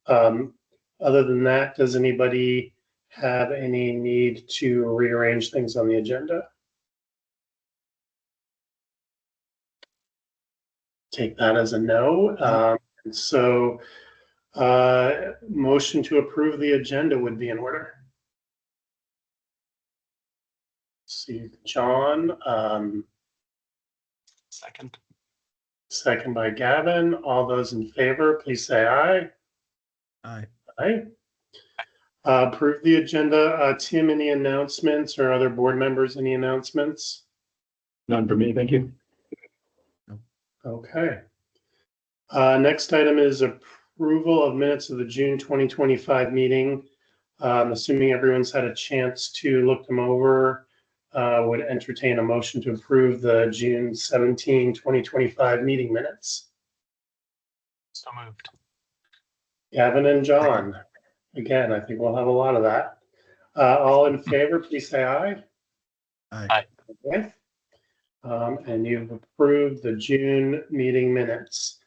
Um, other than that, does anybody have any need to rearrange things on the agenda? Take that as a no. And so motion to approve the agenda would be in order. See, John. Second. Second by Gavin. All those in favor, please say aye. Aye. Aye. Approve the agenda. Tim, any announcements, or other board members, any announcements? None for me, thank you. Okay. Next item is approval of minutes of the June 2025 meeting. Assuming everyone's had a chance to look them over, would entertain a motion to approve the June 17, 2025 meeting minutes. So moved. Gavin and John. Again, I think we'll have a lot of that. All in favor, please say aye. Aye. Okay. And you've approved the June meeting minutes.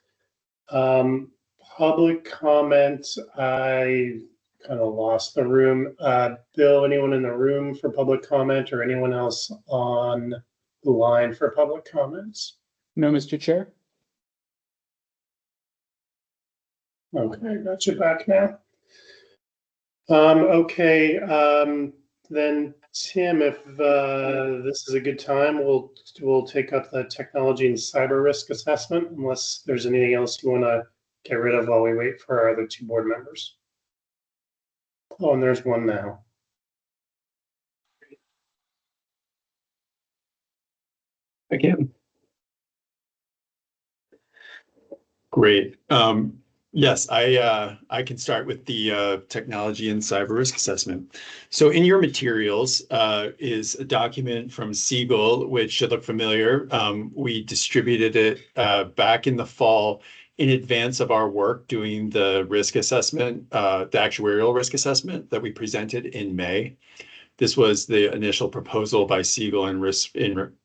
Public comment, I kind of lost the room. Bill, anyone in the room for public comment, or anyone else on the line for public comments? No, Mr. Chair. Okay, got you back now. Okay, then Tim, if this is a good time, we'll take up the technology and cyber risk assessment, unless there's anything else you want to get rid of while we wait for our other two board members. Oh, and there's one now. Again. Great. Yes, I can start with the technology and cyber risk assessment. So in your materials is a document from Siegel, which should look familiar. We distributed it back in the fall in advance of our work doing the risk assessment, the actuarial risk assessment that we presented in May. This was the initial proposal by Siegel in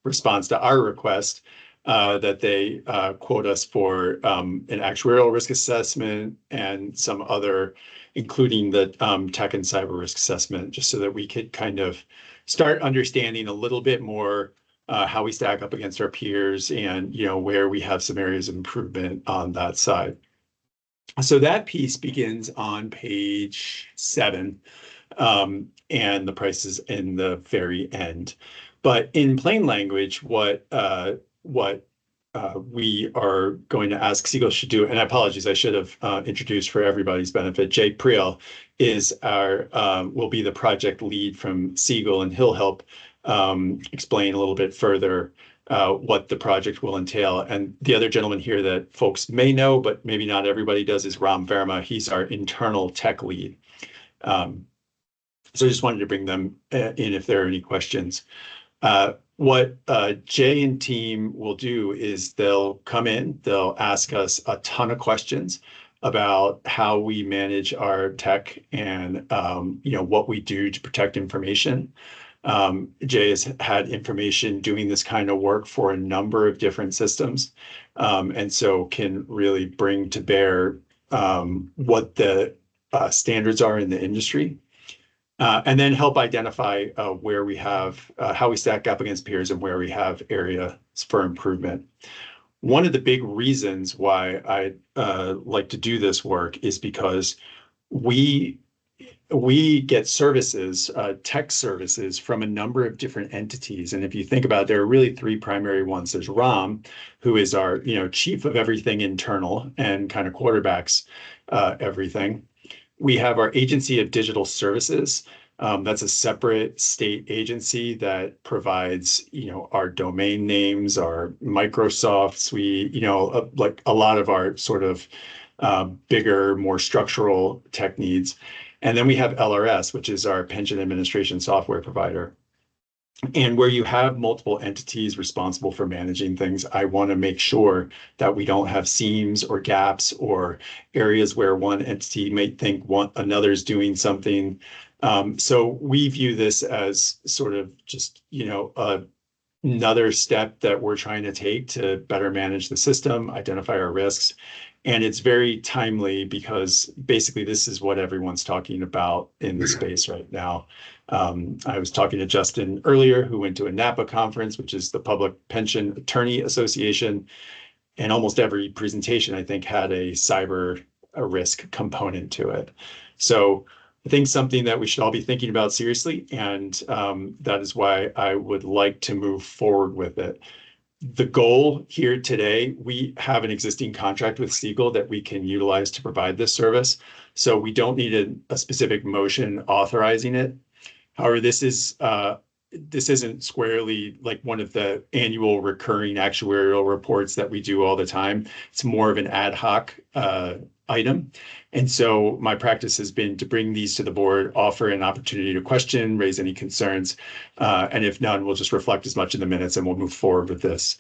response to our request that they quote us for an actuarial risk assessment and some other, including the tech and cyber risk assessment, just so that we could kind of start understanding a little bit more how we stack up against our peers and, you know, where we have some areas of improvement on that side. So that piece begins on page 7, and the price is in the very end. But in plain language, what we are going to ask Siegel should do, and apologies, I should have introduced for everybody's benefit. Jay Priel is will be the project lead from Siegel, and he'll help explain a little bit further what the project will entail. And the other gentleman here that folks may know, but maybe not everybody does, is Ram Verma. He's our internal tech lead. So I just wanted to bring them in if there are any questions. What Jay and team will do is they'll come in, they'll ask us a ton of questions about how we manage our tech and you know, what we do to protect information. Jay has had information doing this kind of work for a number of different systems, and so can really bring to bear what the standards are in the industry. And then help identify where we have, how we stack up against peers and where we have areas for improvement. One of the big reasons why I like to do this work is because we get services, tech services from a number of different entities. And if you think about it, there are really 3 primary ones. There's Ram, who is our, you know, chief of everything internal and kind of quarterbacks everything. We have our Agency of Digital Services. That's a separate state agency that provides, you know, our domain names, our Microsoft suite, you know, like a lot of our sort of bigger, more structural tech needs. And then we have LRS, which is our pension administration software provider. And where you have multiple entities responsible for managing things, I want to make sure that we don't have seams or gaps or areas where one entity may think another's doing something. So we view this as sort of just, you know, another step that we're trying to take to better manage the system, identify our risks, And it's very timely because basically this is what everyone's talking about in the space right now. I was talking to Justin earlier, who went to a NAPA conference, which is the Public Pension Attorney Association. And almost every presentation, I think, had a cyber risk component to it. So I think something that we should all be thinking about seriously. And that is why I would like to move forward with it. The goal here today, we have an existing contract with Siegel that we can utilize to provide this service. So we don't need a specific motion authorizing it. However, this isn't squarely like one of the annual recurring actuarial reports that we do all the time. It's more of an ad hoc item. And so my practice has been to bring these to the board, offer an opportunity to question, raise any concerns. And if none, we'll just reflect as much in the minutes and we'll move forward with this.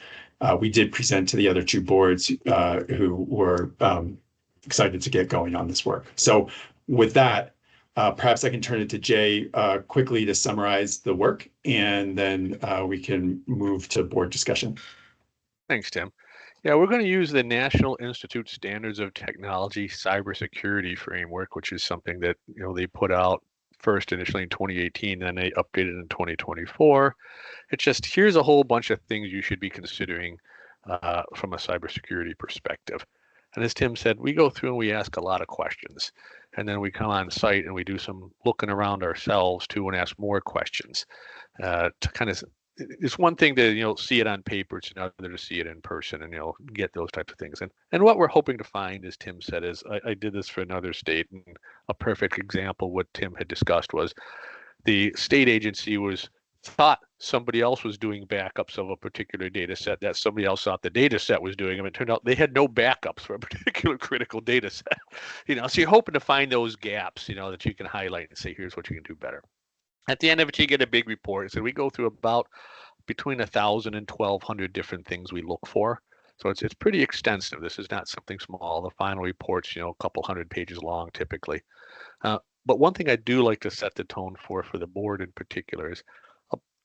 We did present to the other two boards who were excited to get going on this work. So with that, perhaps I can turn it to Jay quickly to summarize the work, and then we can move to board discussion. Thanks, Tim. Yeah, we're going to use the National Institute Standards of Technology Cybersecurity Framework, which is something that they put out first initially in 2018, and then they updated in 2024. It's just here's a whole bunch of things you should be considering from a cybersecurity perspective. And as Tim said, we go through and we ask a lot of questions. And then we come on site and we do some looking around ourselves too and ask more questions to kind of, it's one thing to, see it on paper. It's another to see it in person and, get those types of things. And what we're hoping to find, as Tim said, is I did this for another state, and a perfect example, what Tim had discussed was the state agency thought somebody else was doing backups of a particular data set that somebody else thought the data set was doing them. It turned out they had no backups for a particular critical data set. So you're hoping to find those gaps, that you can highlight and say, here's what you can do better. At the end of it, you get a big report. So we go through about between 1,000 and 1,200 different things we look for. So it's pretty extensive. This is not something small. The final report's, a couple hundred pages long typically. But one thing I do like to set the tone for the board in particular is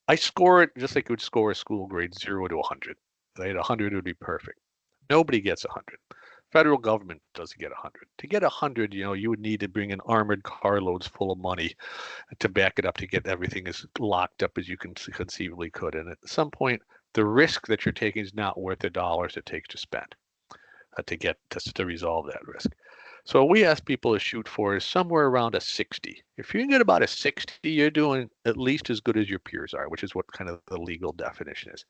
I score it just like you would score a school grade 0 to 100. Right? 100 would be perfect. Nobody gets 100. Federal government doesn't get 100. To get 100, you would need to bring in armored carloads full of money to back it up to get everything as locked up as you can conceivably could. And at some point, the risk that you're taking is not worth the dollars it takes to spend to resolve that risk. So what we ask people to shoot for is somewhere around a 60. If you can get about a 60, you're doing at least as good as your peers are, which is what kind of the legal definition is.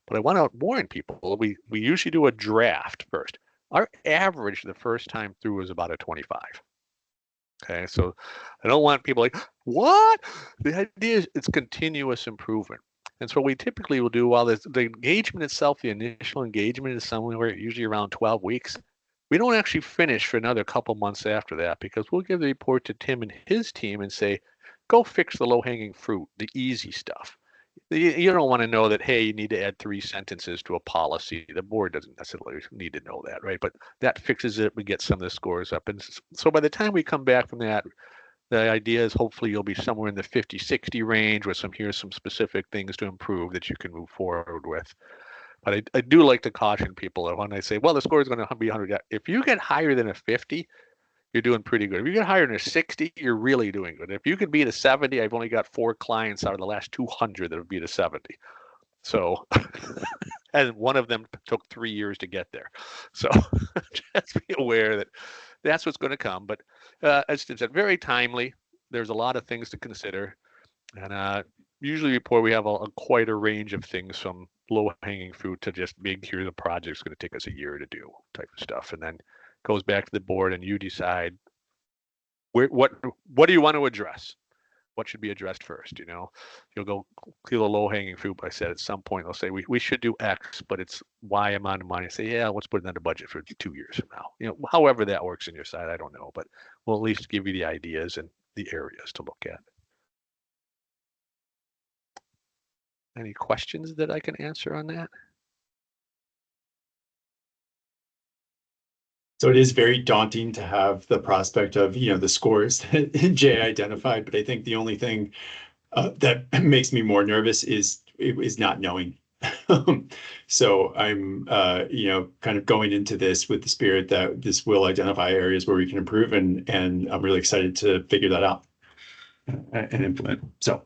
But I want to warn people, we usually do a draft first. Our average the first time through is about a 25. Okay, so I don't want people like, what? The idea is it's continuous improvement. And so what we typically will do, while the engagement itself, the initial engagement is somewhere usually around 12 weeks, we don't actually finish for another couple months after that, because we'll give the report to Tim and his team and say, go fix the low-hanging fruit, the easy stuff. You don't want to know that, hey, you need to add 3 sentences to a policy. The board doesn't necessarily need to know that, right? But that fixes it. We get some of the scores up. And so by the time we come back from that, the idea is hopefully you'll be somewhere in the 50, 60 range with here's some specific things to improve that you can move forward with. But I do like to caution people that when I say, well, the score is going to be 100. If you get higher than a 50, you're doing pretty good. If you get higher than a 60, you're really doing good. If you can beat a 70, I've only got 4 clients out of the last 200 that have beat a 70. So, and one of them took 3 years to get there. So just be aware that that's what's going to come. But as Tim said, very timely. There's a lot of things to consider. And usually report we have quite a range of things from low-hanging fruit to just big, here the project's going to take us a year to do type of stuff. And then goes back to the board and you decide what do you want to address? What should be addressed first? You'll go clear the low-hanging fruit. But I said at some point they'll say we should do X, but it's Y amount of money. I say, yeah, let's put it in the budget for 2 years from now. However that works on your side, I don't know, but we'll at least give you the ideas and the areas to look at. Any questions that I can answer on that? So it is very daunting to have the prospect of, the scores that Jay identified, but I think the only thing that makes me more nervous is not knowing. So I'm, kind of going into this with the spirit that this will identify areas where we can improve, and I'm really excited to figure that out and implement. So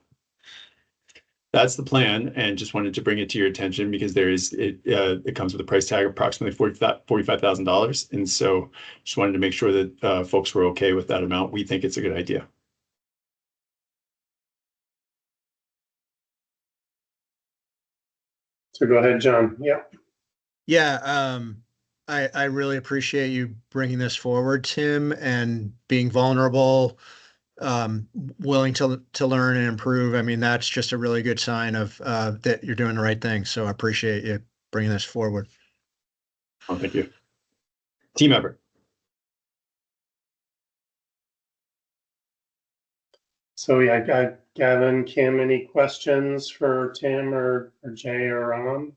that's the plan, and just wanted to bring it to your attention because it comes with a price tag of approximately $45,000, and so just wanted to make sure that folks were okay with that amount. We think it's a good idea. So go ahead, John. Yeah. Yeah, I really appreciate you bringing this forward, Tim, and being vulnerable, willing to learn and improve. I mean, that's just a really good sign of that you're doing the right thing. So I appreciate you bringing this forward. Oh, thank you. Team effort. So yeah, Gavin, Kim, any questions for Tim or Jay or Ron?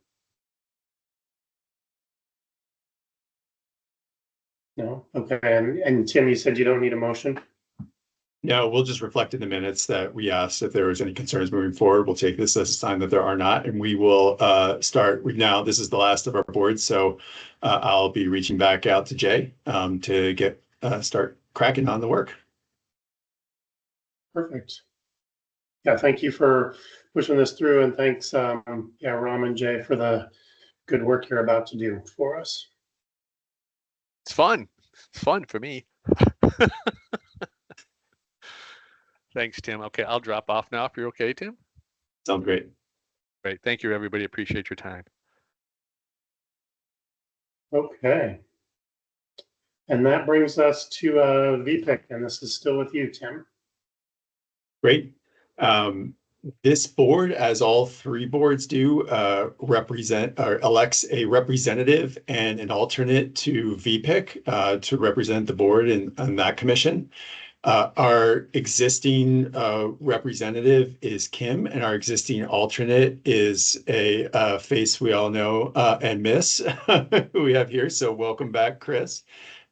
No? Okay. And Tim, you said you don't need a motion? No, we'll just reflect in the minutes that we asked if there was any concerns moving forward. We'll take this as a sign that there are not, and we will start. This is the last of our boards, so I'll be reaching back out to Jay to start cracking on the work. Perfect. Yeah, thank you for pushing this through, and thanks, Ram and Jay, for the good work you're about to do for us. It's fun. It's fun for me. Thanks, Tim. Okay, I'll drop off now if you're okay, Tim. Sounds great. Great. Thank you, everybody. Appreciate your time. Okay. And that brings us to VPIC, and this is still with you, Tim. Great. This board, as all three boards do, elects a representative and an alternate to VPIC to represent the board and that commission. Our existing representative is Kim, and our existing alternate is a face we all know and miss who we have here. So welcome back, Chris,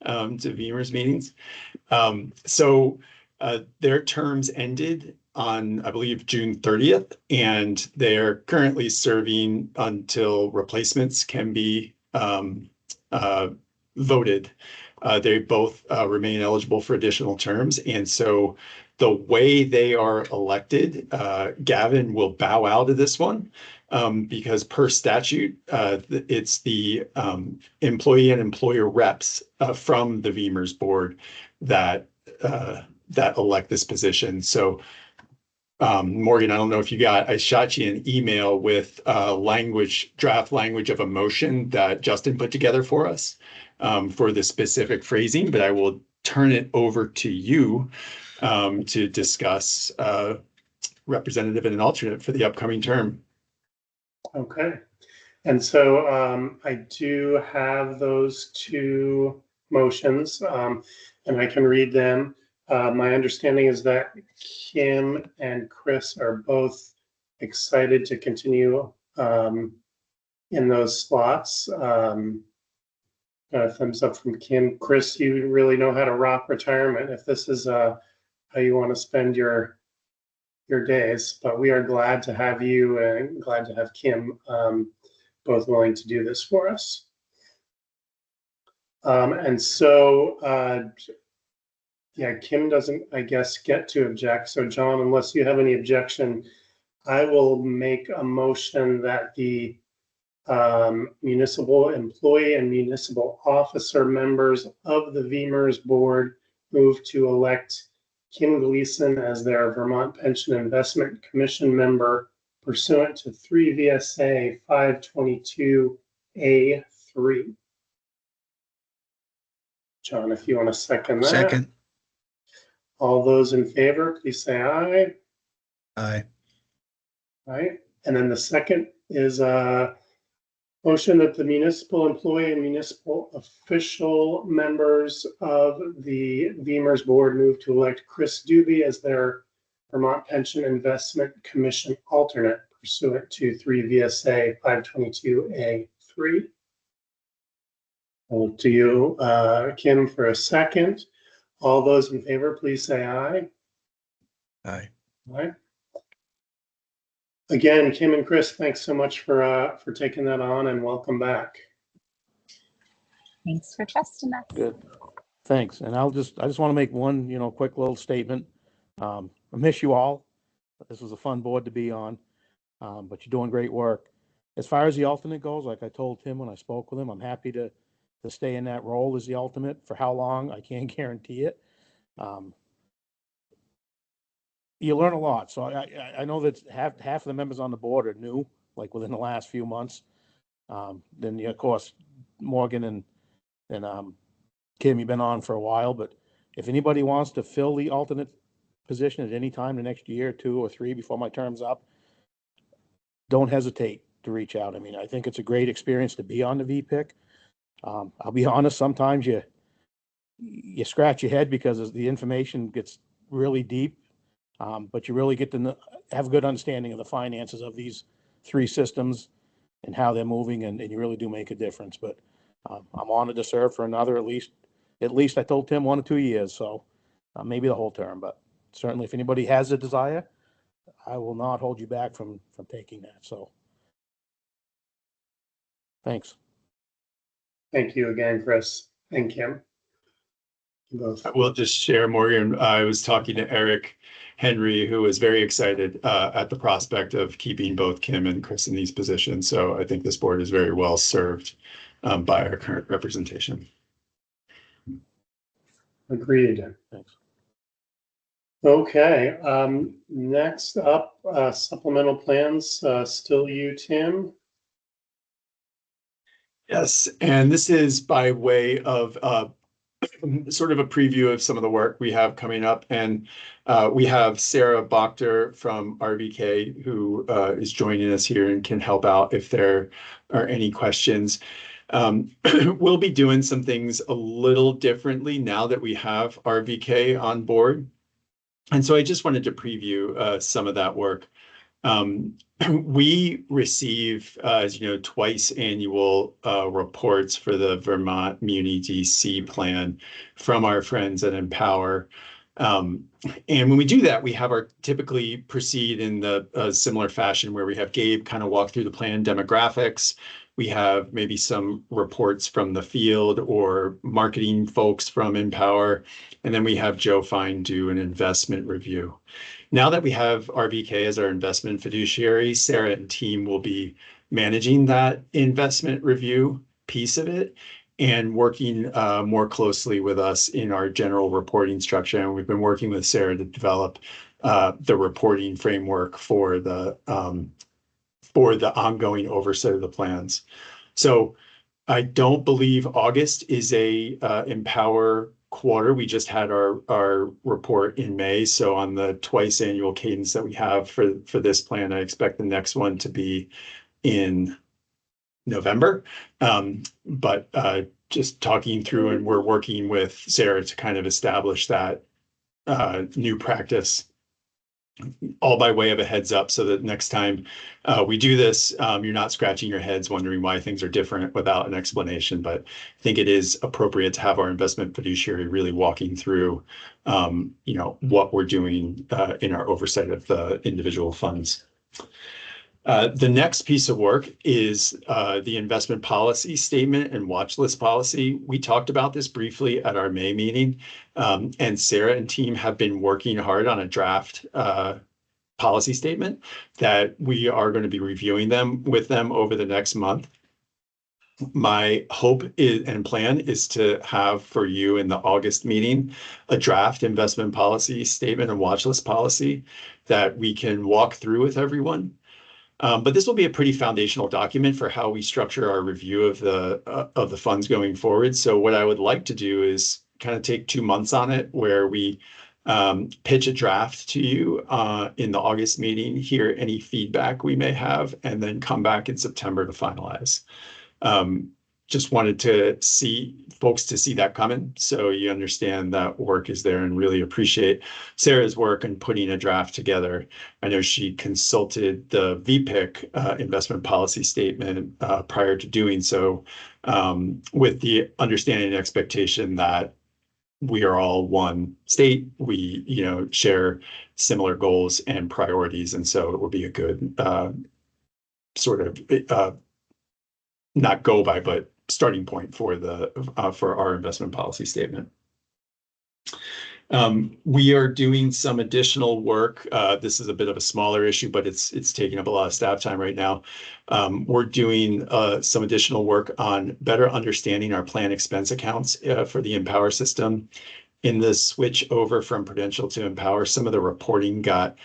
to VMERS meetings. So their terms ended on, I believe, June 30th, and they're currently serving until replacements can be voted. They both remain eligible for additional terms. And so the way they are elected, Gavin will bow out of this one because per statute, it's the employee and employer reps from the VMERS board that elect this position. So Morgan, I don't know if I shot you an email with draft language of a motion that Justin put together for us for the specific phrasing, but I will turn it over to you to discuss representative and an alternate for the upcoming term. Okay. And so I do have those two motions, and I can read them. My understanding is that Kim and Chris are both excited to continue in those slots. Thumbs up from Kim. Chris, you really know how to rock retirement if this is how you want to spend your days. But we are glad to have you and glad to have Kim both willing to do this for us. And so Kim doesn't, I guess, get to object. So John, unless you have any objection, I will make a motion that the municipal employee and municipal officer members of the VMERS board move to elect Kim Gleason as their Vermont Pension Investment Commission member pursuant to 3 VSA 522A3. John, if you want to second that. Second. All those in favor, please say aye. Aye. All right. And then the second is a motion that the municipal employee and municipal official members of the VMERS board move to elect Chris Doobie as their Vermont Pension Investment Commission alternate pursuant to 3 VSA 522A3. I'll to you, Kim, for a second. All those in favor, please say aye. Aye. All right. Again, Kim and Chris, thanks so much for taking that on, and welcome back. Thanks for trusting us. Good. Thanks. And I just want to make one, quick little statement. I miss you all. This was a fun board to be on, but you're doing great work. As far as the alternate goes, like I told Tim when I spoke with him, I'm happy to stay in that role as the alternate. For how long, I can't guarantee it. You learn a lot. So I know that half of the members on the board are new, like within the last few months. Then, of course, Morgan and Kim, you've been on for a while, but if anybody wants to fill the alternate position at any time the next year, 2 or 3 before my term's up, don't hesitate to reach out. I mean, I think it's a great experience to be on the VPIC. I'll be honest, sometimes you scratch your head because the information gets really deep, but you really get to have a good understanding of the finances of these 3 systems and how they're moving, and you really do make a difference. But I'm honored to serve for another at least I told Tim 1 or 2 years, so maybe the whole term. But certainly, if anybody has a desire, I will not hold you back from taking that. So, thanks. Thank you again, Chris and Kim. Both. I will just share, Morgan. I was talking to Eric Henry, who was very excited at the prospect of keeping both Kim and Chris in these positions. So I think this board is very well served by our current representation. Agreed. Thanks. Okay. Next up, supplemental plans. Still you, Tim? Yes, and this is by way of sort of a preview of some of the work we have coming up. And we have Sarah Bochter from RVK who is joining us here and can help out if there are any questions. We'll be doing some things a little differently now that we have RVK on board. And so I just wanted to preview some of that work. We receive, as you know, twice annual reports for the Vermont Muni DC plan from our friends at Empower. And when we do that, we have typically proceed in the similar fashion where we have Gabe kind of walk through the plan demographics. We have maybe some reports from the field or marketing folks from Empower. And then we have Joe Fine do an investment review. Now that we have RVK as our investment fiduciary, Sarah and team will be managing that investment review piece of it and working more closely with us in our general reporting structure. And we've been working with Sarah to develop the reporting framework for the ongoing oversight of the plans. So I don't believe August is a Empower quarter. We just had our report in May. So on the twice annual cadence that we have for this plan, I expect the next one to be in November. But just talking through, and we're working with Sarah to kind of establish that new practice, all by way of a heads up, so that next time we do this, you're not scratching your heads wondering why things are different without an explanation. But I think it is appropriate to have our investment fiduciary really walking through, what we're doing in our oversight of the individual funds. The next piece of work is the investment policy statement and watch list policy. We talked about this briefly at our May meeting, and Sarah and team have been working hard on a draft policy statement that we are going to be reviewing with them over the next month. My hope and plan is to have for you in the August meeting a draft investment policy statement and watch list policy that we can walk through with everyone. But this will be a pretty foundational document for how we structure our review of the funds going forward. So what I would like to do is kind of take 2 months on it, where we pitch a draft to you in the August meeting, hear any feedback we may have, and then come back in September to finalize. Just wanted to see that coming, so you understand that work is there, and really appreciate Sarah's work in putting a draft together. I know she consulted the VPIC investment policy statement prior to doing so, with the understanding and expectation that we are all one state. We, share similar goals and priorities. And so it will be a good sort of not go by, but starting point for for our investment policy statement. We are doing some additional work. This is a bit of a smaller issue, but it's taking up a lot of staff time right now. We're doing some additional work on better understanding our plan expense accounts for the Empower system. In the switch over from Prudential to Empower, some of the reporting got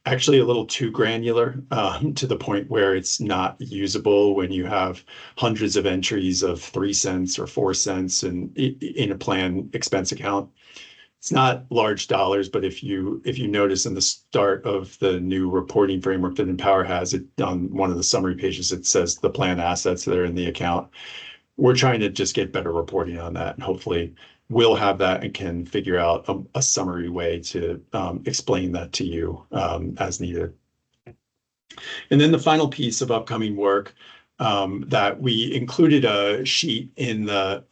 actually a little too granular to the point where it's not usable when you have hundreds of entries of 3 cents or 4 cents in a plan expense account. It's not large dollars, but if you notice in the start of the new reporting framework that Empower has, it on one of the summary pages, it says the plan assets that are in the account. We're trying to just get better reporting on that, and hopefully we'll have that and can figure out a summary way to explain that to you as needed. And then the final piece of upcoming work that we included a sheet in the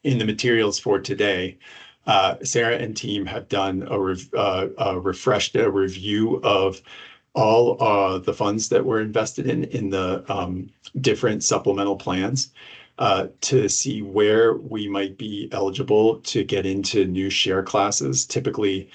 materials for today. Sarah and team have done a review of all the funds that were invested in the different supplemental plans to see where we might be eligible to get into new share classes. Typically,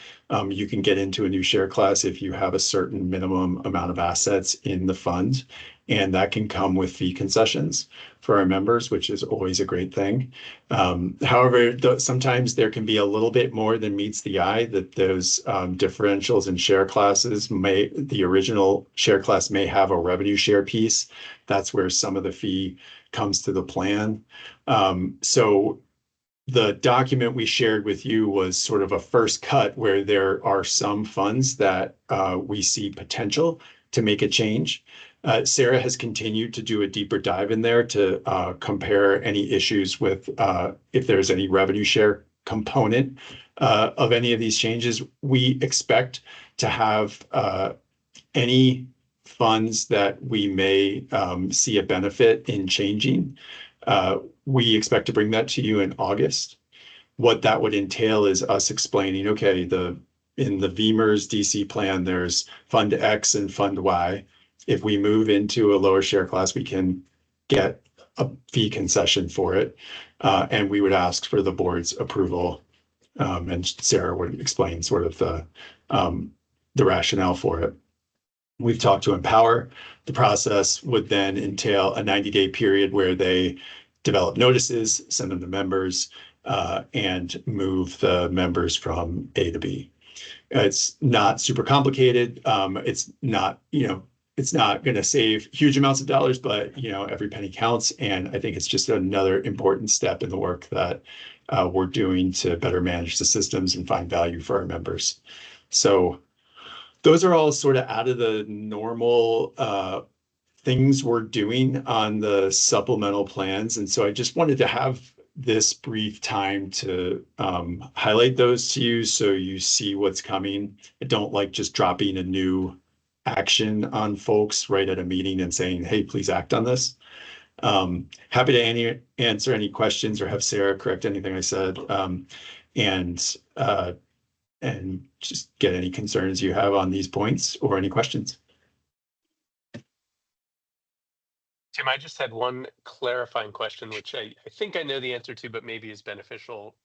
you can get into a new share class if you have a certain minimum amount of assets in the fund, and that can come with fee concessions for our members, which is always a great thing. However, sometimes there can be a little bit more than meets the eye, that those differentials in share classes the original share class may have a revenue share piece. That's where some of the fee comes to the plan. So the document we shared with you was sort of a first cut where there are some funds that we see potential to make a change. Sarah has continued to do a deeper dive in there to compare any issues with if there's any revenue share component of any of these changes. We expect to have any funds that we may see a benefit in changing. We expect to bring that to you in August. What that would entail is us explaining, okay, in the VMERS DC plan, there's Fund X and Fund Y. If we move into a lower share class, we can get a fee concession for it. And we would ask for the board's approval. And Sarah would explain sort of the rationale for it. We've talked to Empower. The process would then entail a 90-day period where they develop notices, send them to members, and move the members from A to B. It's not super complicated. It's not, it's not going to save huge amounts of dollars, but every penny counts. And I think it's just another important step in the work that we're doing to better manage the systems and find value for our members. So those are all sort of out of the normal things we're doing on the supplemental plans. And so I just wanted to have this brief time to highlight those to you so you see what's coming. I don't like just dropping a new action on folks right at a meeting and saying, hey, please act on this. Happy to answer any questions or have Sarah correct anything I said. And just get any concerns you have on these points or any questions. Tim, I just had one clarifying question, which I think I know the answer to, but maybe is beneficial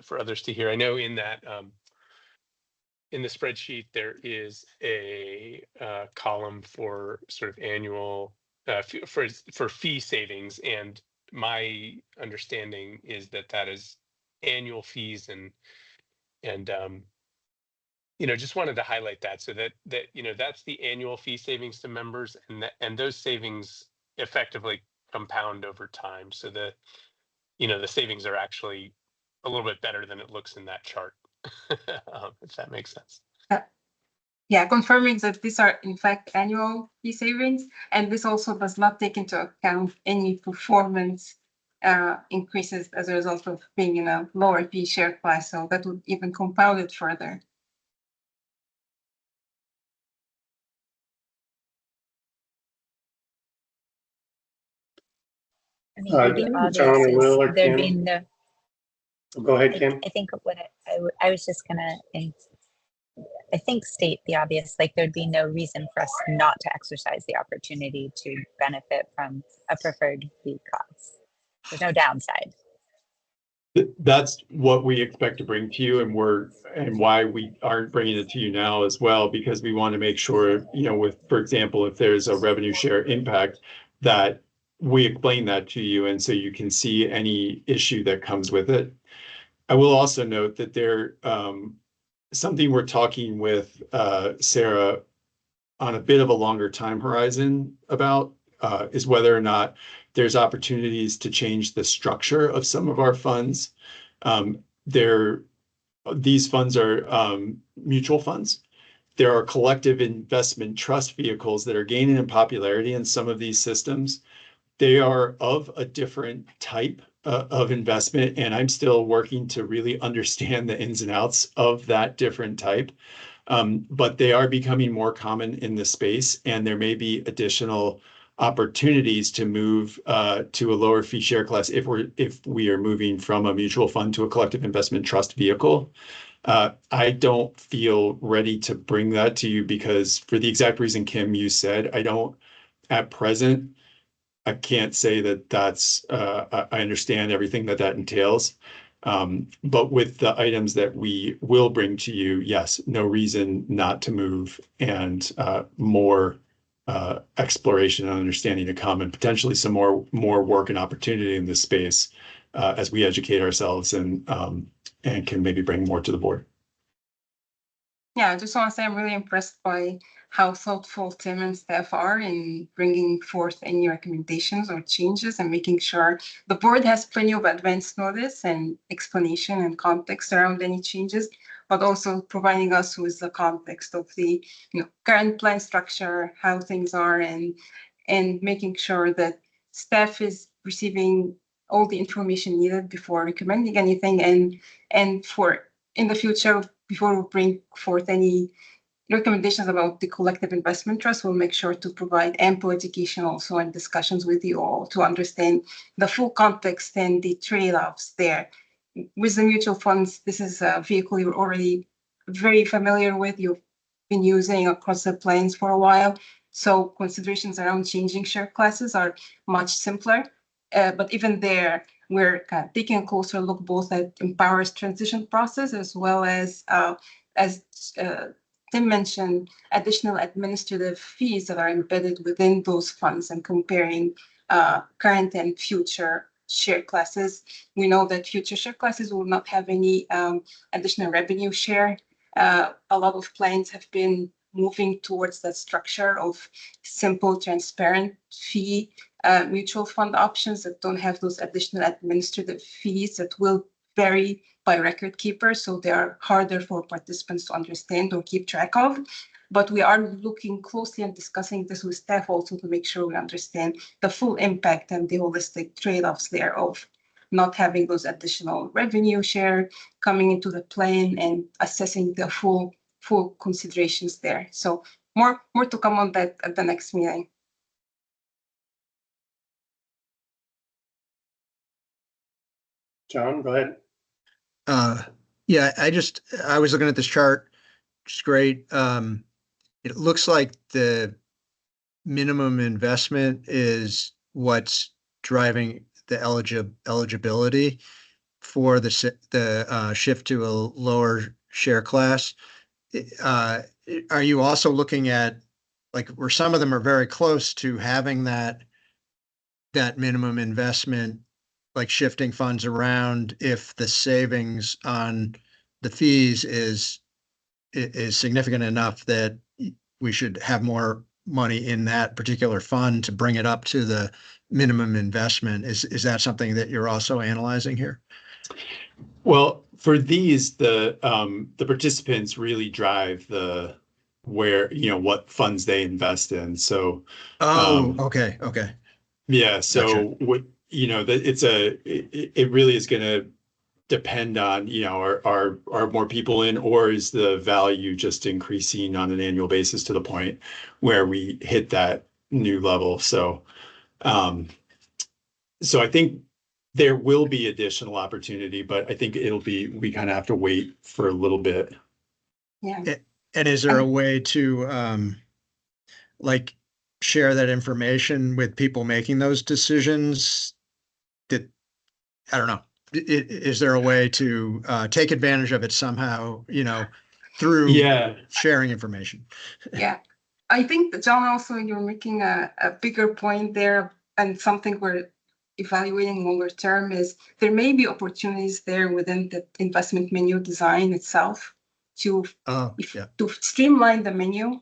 for others to hear. I know in that in the spreadsheet, there is a column for sort of annual for fee savings. And my understanding is that is annual fees and just wanted to highlight that so that that's the annual fee savings to members, and those savings effectively compound over time. So the savings are actually a little bit better than it looks in that chart, if that makes sense. Yeah, confirming that these are in fact annual fee savings, and this also does not take into account any performance increases as a result of being in a lower fee share class. So that would even compound it further. I mean, the John or audience Will or there Kim? been Go ahead, Kim. I think what I was just gonna, I think state the obvious, like there'd be no reason for us not to exercise the opportunity to benefit from a preferred fee class. There's no downside. That's what we expect to bring to you, and why we aren't bringing it to you now as well, because we want to make sure, with, for example, if there's a revenue share impact, that we explain that to you, and so you can see any issue that comes with it. I will also note that something we're talking with Sarah on a bit of a longer time horizon about is whether or not there's opportunities to change the structure of some of our funds. These funds are mutual funds. There are collective investment trust vehicles that are gaining in popularity in some of these systems. They are of a different type of investment, and I'm still working to really understand the ins and outs of that different type. But they are becoming more common in the space, and there may be additional opportunities to move to a lower fee share class if we are moving from a mutual fund to a collective investment trust vehicle. I don't feel ready to bring that to you because, for the exact reason, Kim, you said, at present, I can't say that I understand everything that entails. But with the items that we will bring to you, yes, no reason not to move, and more exploration and understanding to come, and potentially some more work and opportunity in this space as we educate ourselves and can maybe bring more to the board. Yeah, I just want to say I'm really impressed by how thoughtful Tim and staff are in bringing forth any recommendations or changes and making sure the board has plenty of advance notice and explanation and context around any changes, but also providing us with the context of the current plan structure, how things are, and making sure that staff is receiving all the information needed before recommending anything, and for in the future, before we bring forth any recommendations about the collective investment trust, we'll make sure to provide ample education also and discussions with you all to understand the full context and the trade-offs there. With the mutual funds, this is a vehicle you're already very familiar with. You've been using across the plans for a while. So considerations around changing share classes are much simpler. But even there, we're kind of taking a closer look both at Empower's transition process as well as Tim mentioned, additional administrative fees that are embedded within those funds, and comparing current and future share classes. We know that future share classes will not have any additional revenue share. A lot of plans have been moving towards that structure of simple, transparent fee mutual fund options that don't have those additional administrative fees that will vary by record keeper, so they are harder for participants to understand or keep track of. But we are looking closely and discussing this with staff also to make sure we understand the full impact and the holistic trade-offs there of not having those additional revenue share coming into the plan and assessing the full considerations there. So more to come on that at the next meeting. John, go ahead. Yeah, I was looking at this chart, which is great. It looks like the minimum investment is what's driving the eligibility for the shift to a lower share class. Are you also looking at, like, where some of them are very close to having that minimum investment, like shifting funds around if the savings on the fees is significant enough that we should have more money in that particular fund to bring it up to the minimum investment? Is that something that you're also analyzing here? Well, for these, the participants really drive what funds they invest in. So, okay. Yeah. So Gotcha. what, it really is going to depend on, are more people in, or is the value just increasing on an annual basis to the point where we hit that new level? So I think there will be additional opportunity, but I think we kind of have to wait for a little bit. Yeah. And is there a way to like share that information with people making those decisions? That, I don't know. Is there a way to take advantage of it somehow, through sharing information? Yeah. I think that, John, also you're making a bigger point there, and something we're evaluating longer term is there may be opportunities there within the investment menu design itself to to streamline the menu.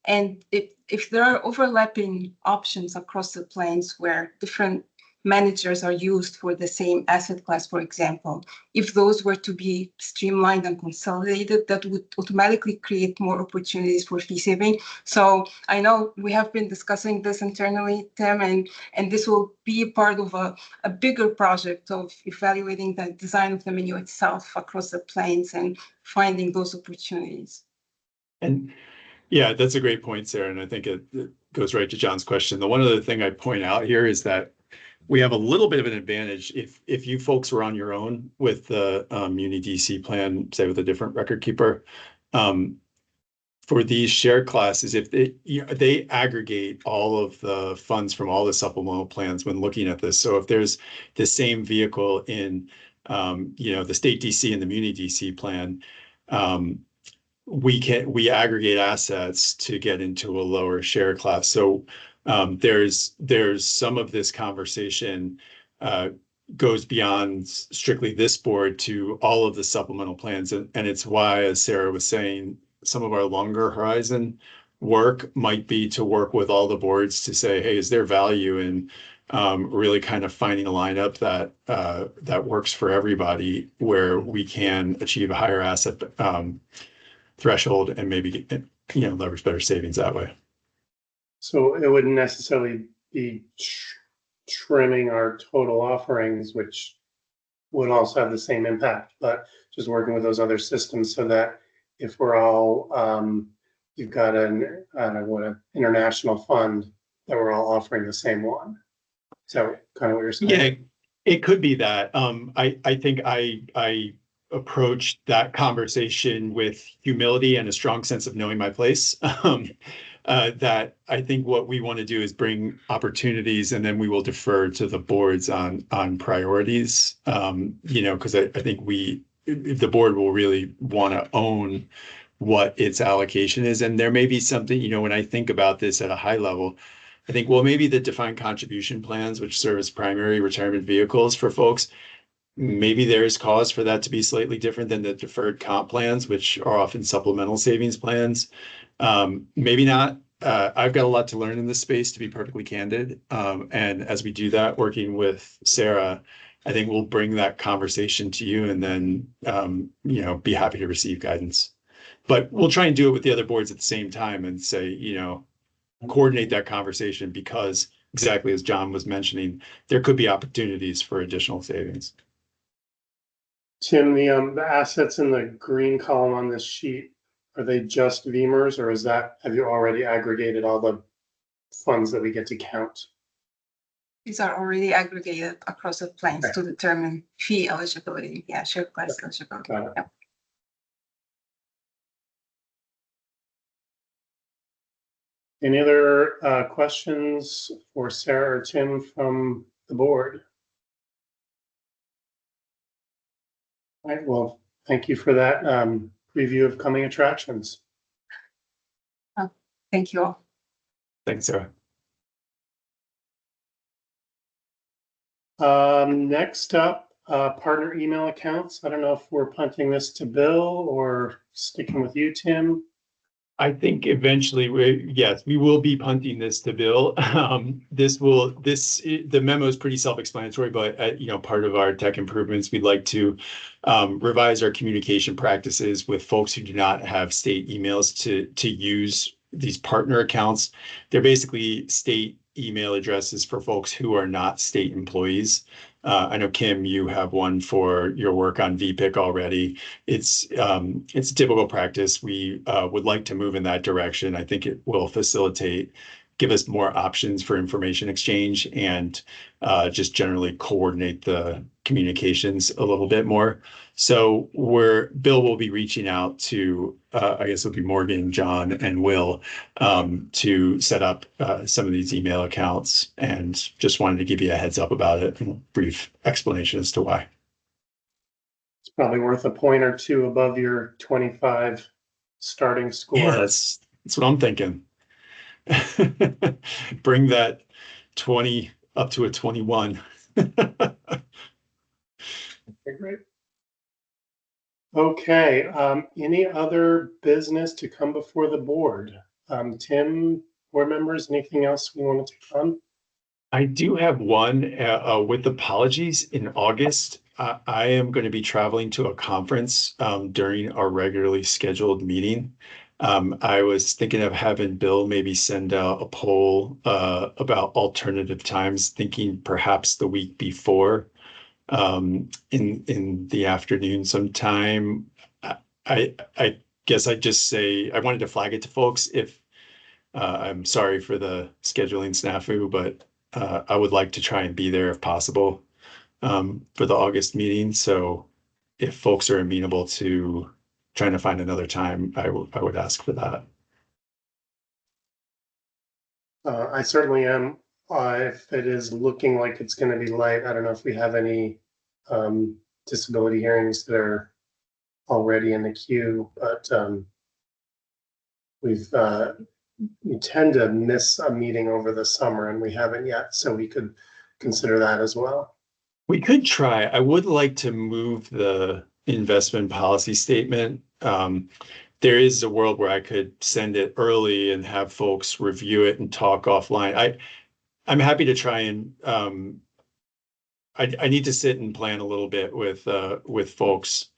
And if there are overlapping options across the planes where different managers are used for the same asset class, for example, if those were to be streamlined and consolidated, that would automatically create more opportunities for fee saving. So I know we have been discussing this internally, Tim, and this will be part of a bigger project of evaluating the design of the menu itself across the planes and finding those opportunities. And yeah, that's a great point, Sarah. And I think it goes right to John's question. The one other thing I point out here is that we have a little bit of an advantage if you folks were on your own with the Muni DC plan, say with a different record keeper. For these share classes, if they aggregate all of the funds from all the supplemental plans when looking at this. So if there's the same vehicle in the state DC and the Muni DC plan, we aggregate assets to get into a lower share class. So there's some of this conversation goes beyond strictly this board to all of the supplemental plans. And it's why, as Sarah was saying, some of our longer horizon work might be to work with all the boards to say, hey, is there value in really kind of finding a lineup that works for everybody, where we can achieve a higher asset threshold and maybe leverage better savings that way. So it wouldn't necessarily be trimming our total offerings, which would also have the same impact, but just working with those other systems so that if we're all, you've got an international fund, that we're all offering the same one. So kind of what you're saying? Yeah, it could be that. I think I approached that conversation with humility and a strong sense of knowing my place. That I think what we want to do is bring opportunities, and then we will defer to the boards on priorities. Because I think the board will really want to own what its allocation is. And there may be something, when I think about this at a high level, I think, well, maybe the defined contribution plans, which serve as primary retirement vehicles for folks, maybe there's cause for that to be slightly different than the deferred comp plans, which are often supplemental savings plans. Maybe not. I've got a lot to learn in this space, to be perfectly candid. And as we do that, working with Sarah, I think we'll bring that conversation to you, and then, be happy to receive guidance. But we'll try and do it with the other boards at the same time and say, coordinate that conversation, because exactly as John was mentioning, there could be opportunities for additional savings. Tim, the assets in the green column on this sheet, are they just VMERS, or have you already aggregated all the funds that we get to count? These are already aggregated across the plans to determine fee eligibility. Yeah, share class eligibility. Got it. Yeah. Any other questions for Sarah or Tim from the board? All right, well, thank you for that preview of coming attractions. Thank you all. Thanks, Sarah. Next up, partner email accounts. I don't know if we're punting this to Bill or sticking with you, Tim. I think eventually we will be punting this to Bill. The memo is pretty self-explanatory, but part of our tech improvements, we'd like to revise our communication practices with folks who do not have state emails to use these partner accounts. They're basically state email addresses for folks who are not state employees. I know, Kim, you have one for your work on VPIC already. It's typical practice. We would like to move in that direction. I think it will facilitate give us more options for information exchange and just generally coordinate the communications a little bit more. So Bill will be reaching out to, I guess it'll be Morgan, John, and Will to set up some of these email accounts, and just wanted to give you a heads up about it and a brief explanation as to why. It's probably worth a point or two above your 25 starting score. Yeah, that's what I'm thinking. Bring that 20 up to a 21. Okay, great. Okay, any other business to come before the board? Tim, board members, anything else we want to take on? I do have one with apologies. In August, I am going to be traveling to a conference during our regularly scheduled meeting. I was thinking of having Bill maybe send out a poll about alternative times, thinking perhaps the week before in the afternoon sometime. I guess I'd just say I wanted to flag it to folks. If I'm sorry for the scheduling snafu, but I would like to try and be there if possible for the August meeting. So if folks are amenable to trying to find another time, I would ask for that. I certainly am. If it is looking like it's going to be light, I don't know if we have any disability hearings that are already in the queue, but we tend to miss a meeting over the summer, and we haven't yet, so we could consider that as well. We could try. I would like to move the investment policy statement. There is a world where I could send it early and have folks review it and talk offline. I'm happy to try and I need to sit and plan a little bit with folks.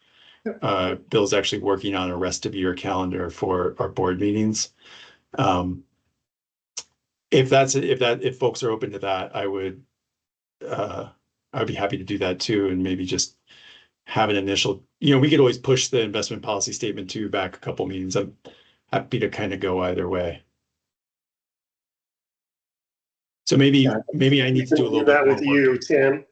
Bill's actually working on a rest of year calendar for our board meetings. If folks are open to that, I'd be happy to do that too, and maybe just have an initial, we could always push the investment policy statement to back a couple meetings. I'm happy to kind of go either way. So maybe I need to do a little bit more with you, work. Tim,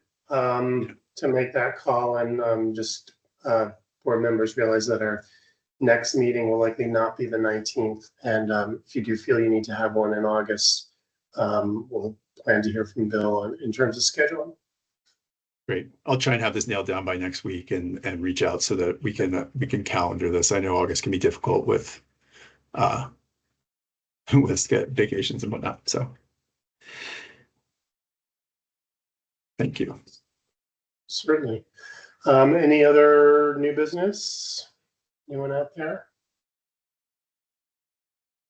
to make that call, and just board members realize that our next meeting will likely not be the 19th. And if you do feel you need to have one in August, we'll plan to hear from Bill in terms of scheduling. Great. I'll try and have this nailed down by next week and reach out so that we can calendar this. I know August can be difficult with vacations and whatnot. So thank you. Certainly. Any other new business? Anyone out there?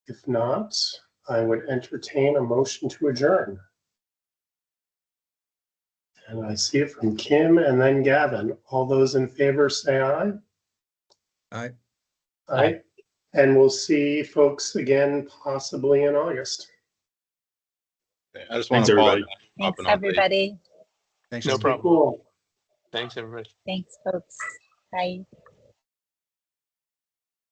If not, I would entertain a motion to adjourn. And I see it from Kim and then Gavin. All those in favor say aye. Aye. Aye. And we'll see folks again possibly in August. I just want Thanks, to everybody. apologize. Thanks, Popping up late. everybody. Thanks. No Justin. problem. Cool. Thanks, everybody. Thanks, folks. Bye.